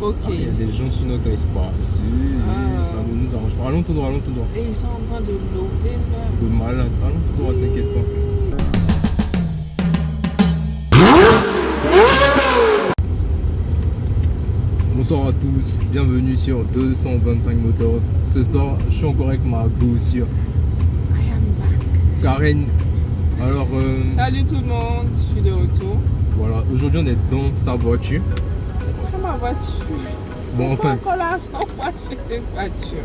Ok. Ah, il y a des gens sur notre espace. Ça ne nous arrange pas. Allons tout droit, allons tout droit. Et ils sont en train de lever même. Un peu malade. Allons tout droit, t'inquiète pas. Bonsoir à tous, bienvenue sur 225 Motors. Ce soir, je suis encore avec ma go-sur I am back. Karen. Alors, Salut tout le monde, je suis de retour. voilà, aujourd'hui on est dans sa voiture. Dans ma voiture. Bon, J'ai pas enfin, encore l'argent pour acheter une voiture.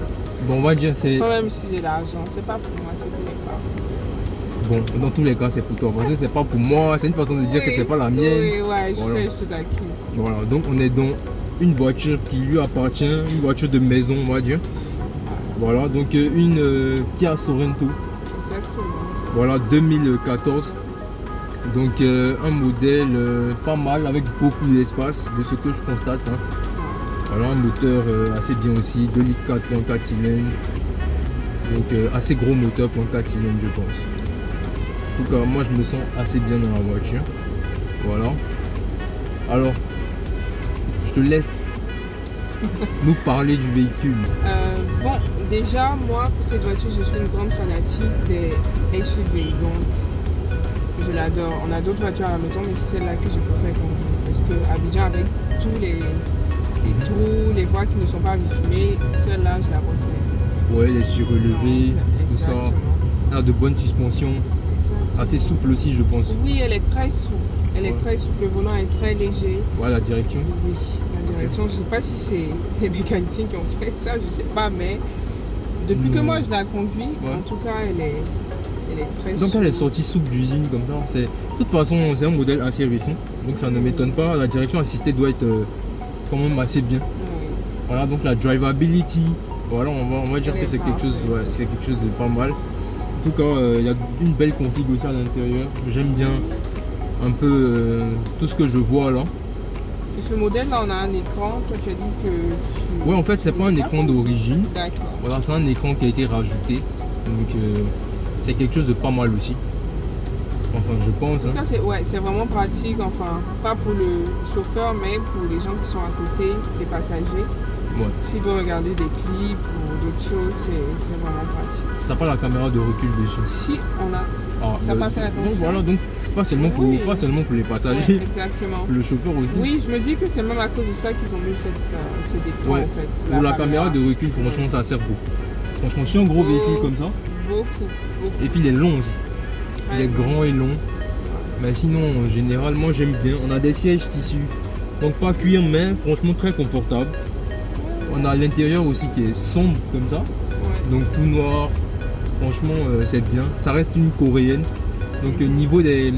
bon, on va dire c'est... Quand même si j'ai l'argent, c'est pas pour moi, c'est pour mes parents. Bon, dans tous les cas, c'est pour toi. Parce que c'est pas pour moi, c'est une façon de dire que c'est pas la mienne. Oui, ouais, je Voilà. sais, je suis d'accord. Voilà, donc on est dans une voiture qui lui appartient, une voiture de maison, on va dire. Voilà, donc une Kia Sorento, Exactement. voilà, 2014. Donc un modèle pas mal, avec beaucoup d'espace, de ce que je constate. Hein. Voilà, un moteur assez bien aussi, 2 litres 4.4 cylindres. Donc assez gros moteur, 4 cylindres, je pense. En tout cas, moi je me sens assez bien dans la voiture. Voilà. Alors, je te laisse nous parler du véhicule. Bon, déjà, moi, pour cette voiture, je suis une grande fanatique des SUV. Donc, je l'adore. On a d'autres voitures à la maison, mais c'est celle-là que je préfère conduire. Parce que Abidjan, avec tous les trous, les voies qui ne sont pas bituminées, celle-là, je la préfère. Ouais, les surélevés, tout ça. Exactement. Elle a de bonnes suspensions. Assez souple aussi, je pense. Oui, elle est très souple. Elle est très souple. Le volant est très léger. Ouais, la direction. Oui, la direction, je ne sais pas si c'est les mécaniciens qui ont fait ça, je ne sais pas, mais depuis que moi je la conduis, en tout cas, elle est très Donc elle est souple. sortie souple d'usine comme ça. De toute façon, c'est un modèle assez récent. Donc ça ne m'étonne pas. La direction assistée doit être quand même assez bien. Oui. Voilà, donc la drivability. Voilà, on va dire Elle que est c'est quelque chose, parfaite. ouais, c'est quelque chose de pas mal. En tout cas, il y a une belle config aussi à l'intérieur. J'aime bien un peu tout ce que je vois là. Et ce modèle-là, on a un écran. Toi, tu as dit que tu... Ouais, en fait, c'est pas un écran d'origine. D'accord. Voilà, c'est un écran qui a été rajouté. Donc, c'est quelque chose de pas mal aussi. Enfin, je pense. En Hein. tout cas, c'est vraiment pratique, enfin, pas pour le chauffeur, mais pour les gens qui sont à côté, les passagers. Ouais. S'ils veulent regarder des clips ou d'autres choses, c'est vraiment pratique. T'as pas la caméra de recul dessus. Si on a... Ah, T'as pas fait attention. Donc voilà, donc pas seulement pour, Oui. pas seulement pour les passagers, Ouais, exactement. pour le chauffeur aussi. Oui, je me dis que c'est même à cause de ça qu'ils ont mis ce décor Ouais. en fait. Pour la caméra de recul, franchement, ça sert beaucoup. Franchement, si un gros véhicule comme ça, Beaucoup. et puis il est long aussi. Il Ouais, est grand et long. Mais sinon, en général, moi j'aime bien. On a des sièges tissus. Donc pas cuir, mais franchement très confortable. On a l'intérieur aussi qui est sombre comme ça. Ouais. Donc tout noir. Franchement, c'est bien. Ça reste une coréenne. Donc au niveau de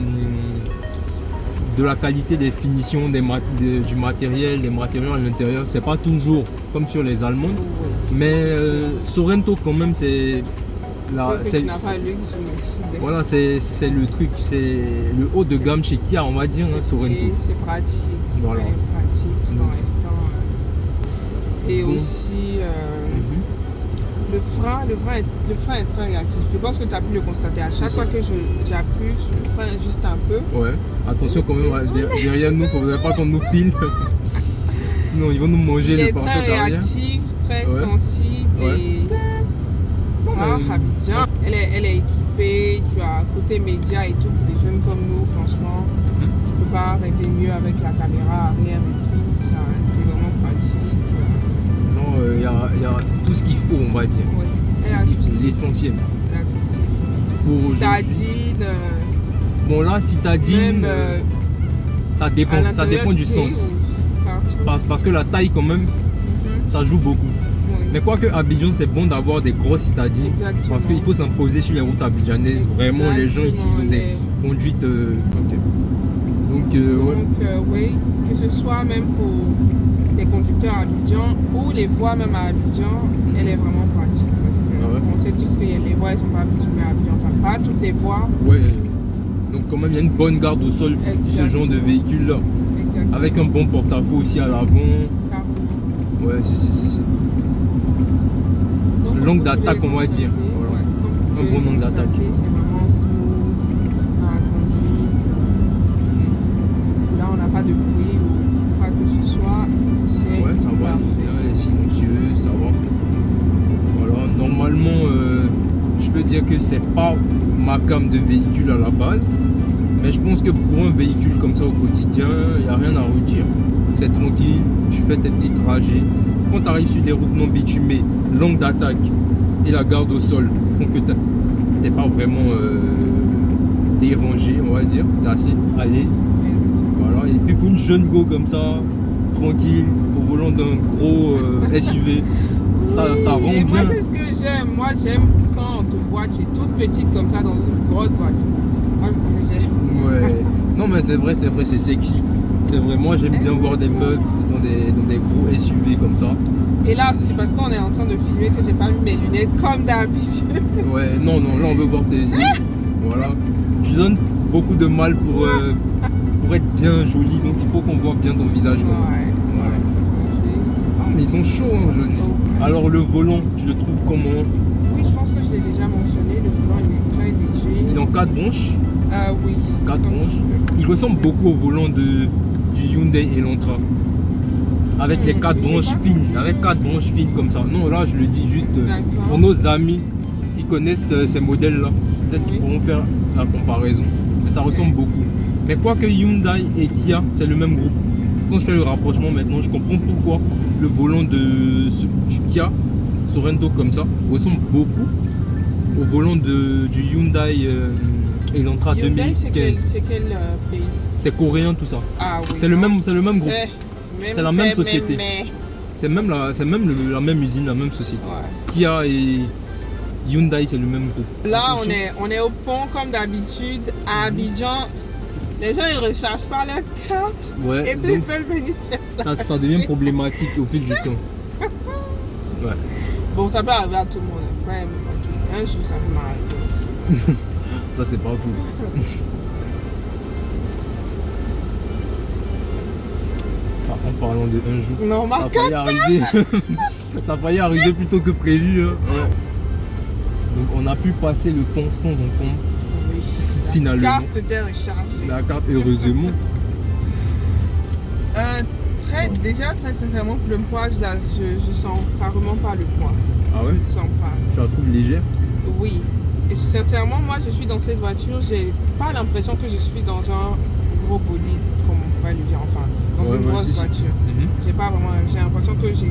la qualité des finitions, du matériel, des matériaux à l'intérieur, c'est pas toujours comme sur les allemandes. Ouais. Mais Sorento quand même c'est C'est que tu n'as pas le luxe, mais voilà, c'est le truc, c'est le haut de gamme chez Kia, on va dire, hein, Sorento. c'est pratique. Voilà. Ouais, pratique tout en Donc. restant. Et Bon. aussi, Mhm. le frein est très réactif. Je pense que tu as pu le constater. À chaque C'est fois ça. que j'appuie sur le frein juste un peu, Ouais, attention quand même, derrière nous, il ne faudrait pas qu'on nous pile. Sinon, ils vont nous manger il le est très pare-choc arrière. réactif, très Ouais. sensible Ouais. et Abidjan. Elle est équipée, tu as côté média et tout, pour des jeunes comme nous, franchement, tu peux pas rêver mieux avec la caméra arrière et tout, ça, c'est vraiment pratique. Genre, il y a tout ce qu'il faut, on va dire. Ouais. Elle a tout ce qu'il faut. L'essentiel. Elle a tout ce qu'il faut. Pour aujourd'hui. Citadine, Bon là, citadine, même ça à dépend l'intérieur du pays sens. ou partout. Parce que la taille quand même, Mhm. ça joue beaucoup. Oui. Mais quoique Abidjan, c'est bon d'avoir des grosses citadines. Exactement. Parce qu'il faut s'imposer sur les routes abidjanaises. Vraiment, les gens ici ont des conduites. Ok. Donc, ouais. Donc, oui, que ce soit même pour les conducteurs à Abidjan ou les voies même à Abidjan, elle est vraiment pratique parce que Ah ouais. on sait tous que les voies elles sont pas bitumées à Abidjan, enfin pas toutes les voies. Ouais. Donc, quand même, il y a une bonne garde au sol pour ce genre de véhicule-là. Exactement. Avec un bon porte-à-faux aussi à l'avant. Ouais, c'est. Donc, L'angle on peut d'attaque, les on va dire. constater, Voilà. ouais. Donc, on Un peut bon angle d'attaque. constater, c'est vraiment smooth dans la conduite. Là, on n'a pas de bruit ou quoi que ce soit. C'est Ouais, ça va. c'est pas ma gamme de véhicule à la base. Mais je pense que pour un véhicule comme ça au quotidien, il n'y a rien à redire. C'est tranquille, tu fais tes petits trajets. Quand tu arrives sur des routes non bitumées, l'angle d'attaque et la garde au sol font que tu n'es pas vraiment dérangé, on va dire. Tu es assez à l'aise. Voilà. Et puis pour une jeune go comme ça, tranquille, au volant d'un gros SUV, ça rend et bien. Moi, c'est ce que j'aime. Moi, j'aime quand on te voit, tu es toute petite comme ça dans une grosse voiture. Moi, c'est ce que j'aime. Ouais. Non, mais c'est vrai, c'est sexy. C'est vrai, moi j'aime bien voir des meufs dans des gros SUV comme ça. Et là, c'est parce qu'on est en train de filmer que j'ai pas mis mes lunettes comme d'habitude. Ouais, non, là on veut voir tes yeux. Voilà. Tu donnes beaucoup de mal pour être bien jolie, donc il faut qu'on voit bien ton visage quand même. Ouais. Ah, mais ils sont chauds hein, aujourd'hui. Alors le volant, tu le trouves comment? Oui, je pense que je l'ai déjà mentionné. Le volant, il est très léger. Il est en 4 branches. Oui. 4 branches. Il ressemble beaucoup au volant du Hyundai Elantra. Avec les 4 branches fines. Avec 4 branches fines comme ça. Non, là je le dis juste pour nos amis qui connaissent ces modèles là. Peut-être qu'ils pourront faire la comparaison. Mais ça ressemble beaucoup. Mais quoique Hyundai et Kia, c'est le même groupe. Quand je fais le rapprochement maintenant, je comprends pourquoi le volant du Kia Sorento comme ça ressemble beaucoup au volant du Hyundai Elantra 2015. C'est quel pays? C'est coréen tout ça. Ah oui. C'est le même groupe. C'est la même société. Mais. C'est même la même usine, la même société. Ouais. Kia et Hyundai, c'est le même groupe. Là, on est au pont comme d'habitude à Abidjan. Les gens ils rechargent pas leur carte. Ouais, et puis ils veulent venir ça devient problématique au fil du temps. Ouais. Bon, ça peut arriver à tout le monde. Ouais, ok. Un jour, ça peut m'arriver aussi. Ça, c'est pas fou. En parlant de un jour, non, ça a failli arriver. Ça a failli arriver plus tôt que prévu. Hein. Ouais. Donc on a pu passer le temps sans encombre. Oui. Finalement. La carte était rechargée. La carte, heureusement. Déjà, très sincèrement, pour le poids, je sens carrément pas le poids. Ah ouais? Je sens pas. Tu la trouves légère? Oui. Et sincèrement, moi, je suis dans cette voiture, j'ai pas l'impression que je suis dans un gros bolide, comme on pourrait le dire, enfin, dans une grosse voiture. J'ai pas vraiment, j'ai l'impression que je suis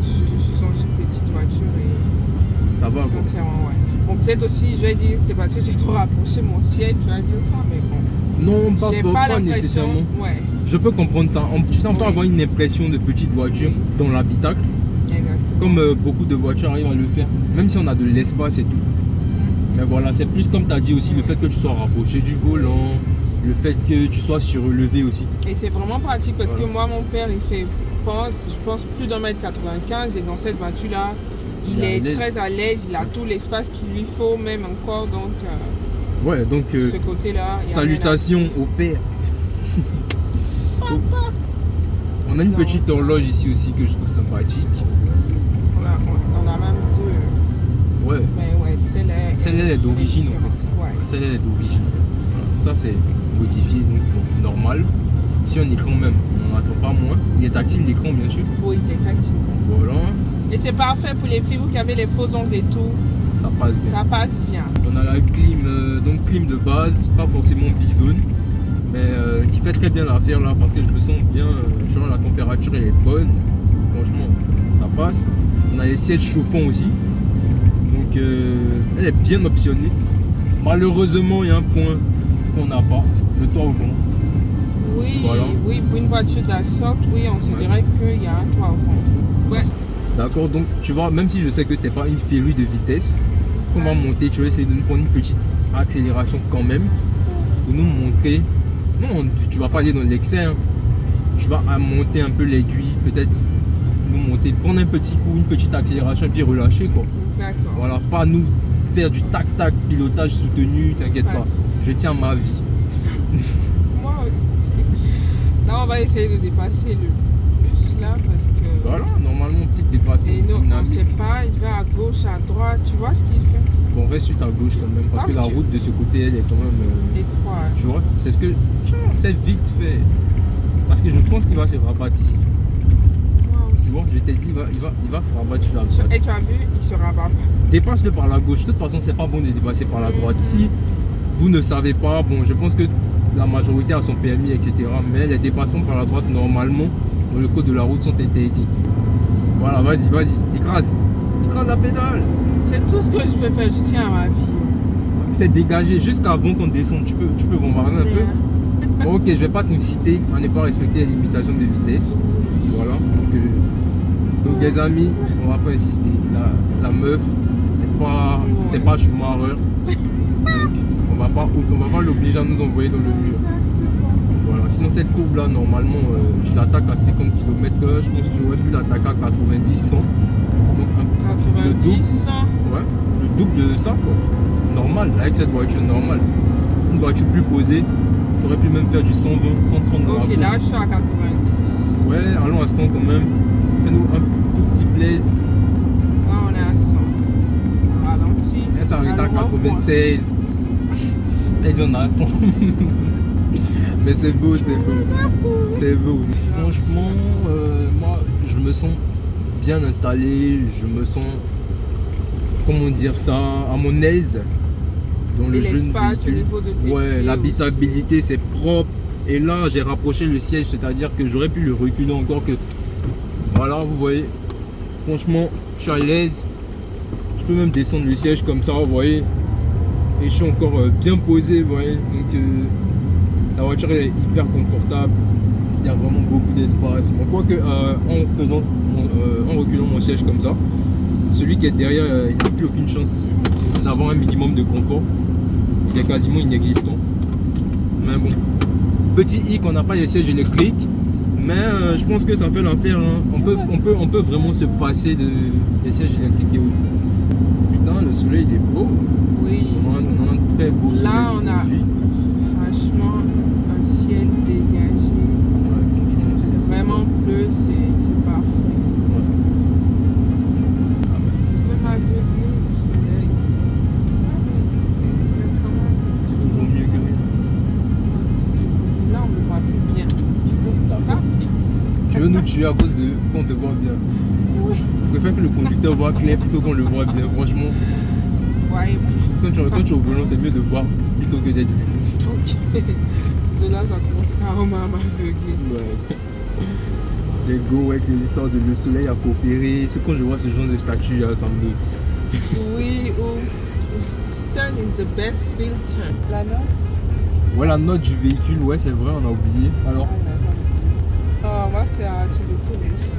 dans une petite voiture et ça va quoi. Sincèrement, ouais. Bon, peut-être aussi, je vais dire, c'est parce que j'ai trop rapproché mon ciel, tu vas dire ça, mais bon. Non, pas nécessairement. Ouais. Je peux comprendre ça. Tu sais, on peut avoir une impression de petite voiture dans l'habitacle. Comme beaucoup de voitures arrivent à le faire. Même si on a de l'espace et tout. Mais voilà, c'est plus comme tu as dit aussi, le fait que tu sois rapproché du volant, le fait que tu sois surélevé aussi. Et c'est vraiment pratique parce que moi, mon père, je pense plus d'1m95 et dans cette voiture-là, il est très à l'aise, il a tout l'espace qu'il lui faut, même encore, donc... ouais, donc... ce côté-là... Salutations au père. On a une petite horloge ici aussi que je trouve sympathique. On a même deux. Ouais. Mais ouais, celle-là est d'origine en fait. Ouais. Celle-là est d'origine. Voilà. Ça c'est modifié, donc bon, normal. Si un écran même, on n'en attend pas moins. Il est tactile l'écran bien sûr. Oui, il est tactile. Voilà. Et c'est parfait pour les filles, vous qui avez les faux ongles et tout. Ça passe bien. Ça passe bien. On a la clim, donc clim de base, pas forcément big zone. Mais qui fait très bien l'affaire là parce que je me sens bien, genre la température elle est bonne, franchement ça passe. On a les sièges chauffants aussi, donc elle est bien optionnée. Malheureusement il y a un point qu'on n'a pas, le toit au fond. Oui, voilà. Oui, pour une voiture de la sorte, oui on se dirait qu'il y a un toit au fond. Ouais. D'accord, donc tu vois, même si je sais que tu n'es pas une férue de vitesse, on va monter, tu vas essayer de nous prendre une petite accélération quand même pour nous montrer. Non, tu vas pas aller dans l'excès. Hein. Tu vas monter un peu l'aiguille, peut-être nous monter, prendre un petit coup, une petite accélération et puis relâcher quoi. D'accord. Voilà, pas nous faire du tac-tac, pilotage soutenu, t'inquiète pas. Je tiens ma vie. Moi aussi. Là, on va essayer de dépasser le bus là parce que. Voilà, normalement, petit dépassement. Et non, on sait pas, il va à gauche, à droite, tu vois ce qu'il fait? Bon, reste sur ta gauche quand même, parce que la route de ce côté, elle est quand même... étroite. Tu vois, c'est ce que... C'est vite fait. Parce que je pense qu'il va se rabattre ici. Moi aussi. Tu vois, je t'ai dit, il va se rabattre sur la droite. Et tu as vu, il se rabat pas. Dépasse-le par la gauche. De toute façon, c'est pas bon de dépasser par la droite. Si vous ne savez pas, bon, je pense que la majorité a son permis, etc. Mais les dépassements par la droite, normalement, dans le code de la route, sont interdits. Voilà, vas-y, écrase. Écrase la pédale. C'est tout ce que je peux faire, je tiens à ma vie. C'est dégagé jusqu'avant qu'on descende. Tu peux bombarder un peu. Bon, ok, je vais pas te citer à ne pas respecter les limitations de vitesse. Voilà. Donc les amis, on va pas insister. La meuf, c'est pas Schumacher. Donc on va pas l'obliger à nous envoyer dans le mur. Voilà. Sinon cette courbe là, normalement, tu l'attaques à 50 km/h. Je pense que tu aurais pu l'attaquer à 90, 100. Donc 90, 100. Ouais, le double de ça quoi. Normal, avec cette voiture normale. Une voiture plus posée, tu aurais pu même faire du 120, 130 dans la Ok, courbe. là je suis à 90. Ouais, allons à 100 quand même. Fais-nous un tout petit plaise. Là on est à 100. Ralenti. Elle s'arrête à 96. Et j'en ai à 100. Mais c'est beau, c'est beau. C'est beau. Franchement, moi, je me sens bien installé. Je me sens, comment dire ça, à mon aise dans le jeune véhicule. Ouais, l'habitabilité, c'est propre. Et là, j'ai rapproché le siège, c'est-à-dire que j'aurais pu le reculer encore que... Voilà, vous voyez. Franchement, je suis à l'aise. Je peux même descendre le siège comme ça, vous voyez. Et je suis encore bien posé, vous voyez. Donc, la voiture elle est hyper confortable. Il y a vraiment beaucoup d'espace. Bon, quoique, en reculant mon siège comme ça, celui qui est derrière, il n'a plus aucune chance d'avoir un minimum de confort. Il est quasiment inexistant. Mais bon. Petit hic, on n'a pas les sièges électriques, mais je pense que ça fait l'affaire. Hein. On peut vraiment se passer des sièges électriques et autres. Putain, le soleil il est beau. Oui. On a un très beau soleil. Là, on a franchement un ciel dégagé. Ouais, franchement, c'est vraiment bleu, c'est parfait. Ouais. Même aveuglé du soleil. C'est toujours mieux que rien. Là, on ne voit plus bien. Tu veux nous tuer à cause de qu'on te voit bien? Oui. Je préfère que le conducteur voit clair plutôt qu'on le voit bien, franchement. Ouais. Quand tu es au volant, c'est mieux de voir plutôt que d'être vu. Ok. Cela, ça commence carrément à m'aveugler. Ouais. Les go, avec les histoires de le soleil à coopérer. C'est quand je vois ce genre de statue, ça me... Oui, sun is the best filter. La note? Ouais, la note du véhicule, ouais, c'est vrai, on a oublié. Alors, moi, c'est à utiliser tous les chiffres.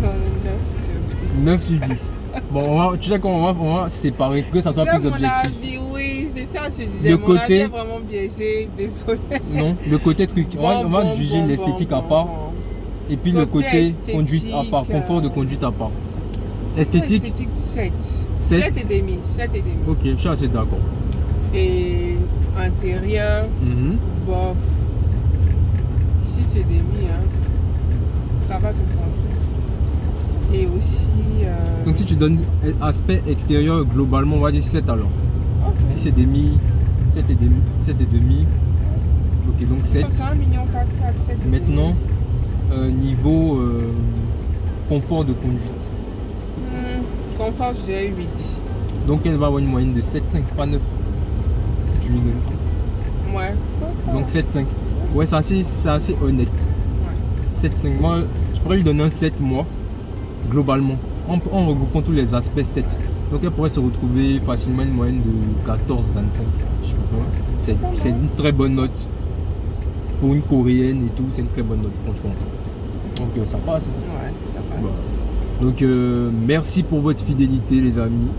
Dans le 9 sur 10. 9 sur 10. Bon, tu sais quoi, on va séparer, que ça soit plus objectif. Mon avis, oui, c'est ça que je disais. Le mon côté... avis est vraiment biaisé, désolé. Non, le côté truc. On va juger l'esthétique à part. Et puis le côté conduite à part, confort de conduite à part. Esthétique. Esthétique 7. 7 et demi. 7 et demi. Ok, je suis assez d'accord. Et intérieur, bof. 6 et demi, hein. Ça va, c'est tranquille. Et aussi... Donc si tu donnes aspect extérieur globalement, on va dire 7 alors. Ok. 10 et demi, 7 et demi, 7 et demi. Ok, donc 7. 1 million 4, 7 et Maintenant, niveau confort de conduite. Confort, je dirais 8. Donc elle va avoir une moyenne de 7,5, pas 9. Tu lui donnes. Ouais. Donc 7,5. Ouais, c'est assez honnête. Ouais. 7,5. Moi, je pourrais lui donner un 7 moi, globalement. En regroupant tous les aspects 7. Donc elle pourrait se retrouver facilement une moyenne de 14,25. C'est une très bonne note. Pour une coréenne et tout, c'est une très bonne note, franchement. Donc ça passe. Ouais, ça passe. Bon. Donc merci pour votre fidélité les amis.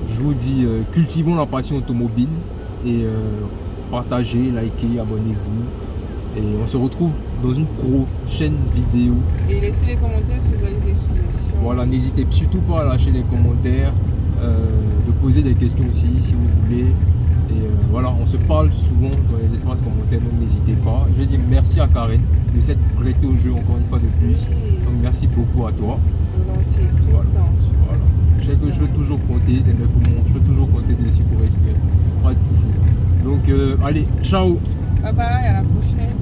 Je vous dis cultivons la passion automobile et partagez, likez, abonnez-vous. Et on se retrouve dans une prochaine vidéo. Et laissez les commentaires si vous avez des suggestions. Voilà, n'hésitez surtout pas à lâcher des commentaires, de poser des questions aussi si vous voulez. Et voilà, on se parle souvent dans les espaces commentaires, donc n'hésitez pas. Je vais dire merci à Karen de s'être prêtée au jeu encore une fois de plus. Oui. Donc merci beaucoup à toi. Volontiers, tout Voilà. le temps. Voilà. Je sais que je peux toujours compter, c'est mes poumons, je peux toujours compter dessus pour respirer. Pas de soucis. Donc allez, ciao. Bye bye, à la prochaine.